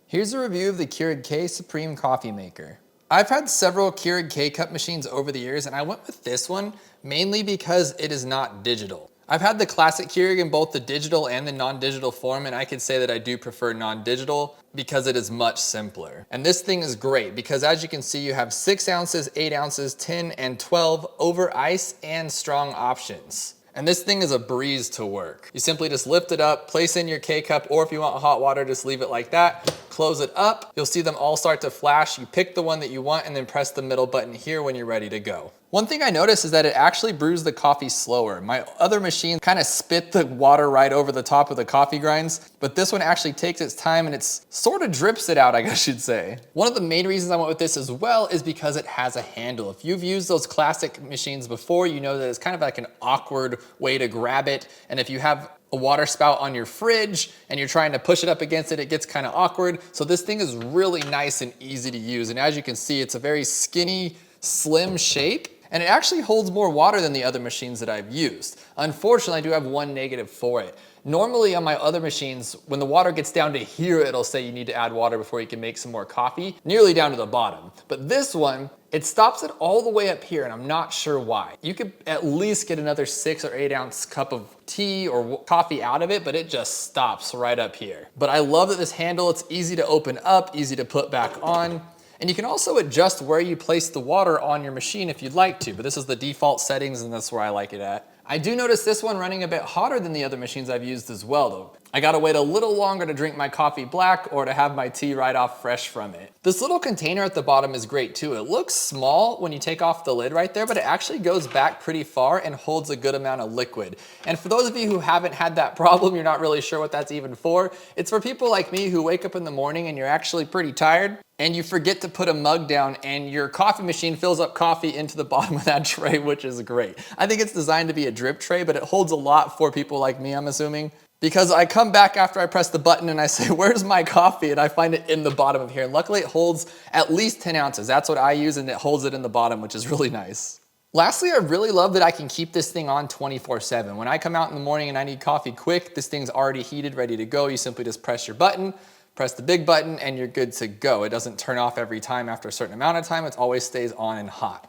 Here's a review of the Keurig K-Supreme Coffee Maker. I've had several Keurig K-Cup machines over the years, and I went with this one mainly because it is not digital. I've had the classic Keurig in both the digital and the non-digital form, and I can say that I do prefer non-digital because it is much simpler. And this thing is great because, as you can see, you have 6 ounces, 8 ounces, 10, and 12 over ice and strong options. And this thing is a breeze to work. You simply just lift it up, place in your K-Cup, or if you want hot water, just leave it like that. Close it up. You'll see them all start to flash. You pick the one that you want and then press the middle button here when you're ready to go. One thing I noticed is that it actually brews the coffee slower. My other machine kind of spit the water right over the top of the coffee grinds, but this one actually takes its time and it's sort of drips it out, I guess you'd say. One of the main reasons I went with this as well is because it has a handle. If you've used those classic machines before, you know that it's kind of like an awkward way to grab it. And if you have a water spout on your fridge and you're trying to push it up against it, it gets kind of awkward. So this thing is really nice and easy to use. And as you can see, it's a very skinny, slim shape. And it actually holds more water than the other machines that I've used. Unfortunately, I do have one negative for it. Normally on my other machines, when the water gets down to here, it'll say you need to add water before you can make some more coffee, nearly down to the bottom. But this one, it stops it all the way up here, and I'm not sure why. You could at least get another 6 or 8 ounce cup of tea or coffee out of it, but it just stops right up here. But I love that this handle, it's easy to open up, easy to put back on. And you can also adjust where you place the water on your machine if you'd like to, but this is the default settings and that's where I like it at. I do notice this one running a bit hotter than the other machines I've used as well though. I gotta wait a little longer to drink my coffee black or to have my tea right off fresh from it. This little container at the bottom is great too. It looks small when you take off the lid right there, but it actually goes back pretty far and holds a good amount of liquid. And for those of you who haven't had that problem, you're not really sure what that's even for, it's for people like me who wake up in the morning and you're actually pretty tired and you forget to put a mug down and your coffee machine fills up coffee into the bottom of that tray, which is great. I think it's designed to be a drip tray, but it holds a lot for people like me, I'm assuming. Because I come back after I press the button and I say, where's my coffee? And I find it in the bottom of here. And luckily it holds at least 10 ounces. That's what I use, and it holds it in the bottom, which is really nice. Lastly, I really love that I can keep this thing on 24/7. When I come out in the morning and I need coffee quick, this thing's already heated, ready to go. You simply just press your button, press the big button, and you're good to go. It doesn't turn off every time after a certain amount of time. It always stays on and hot.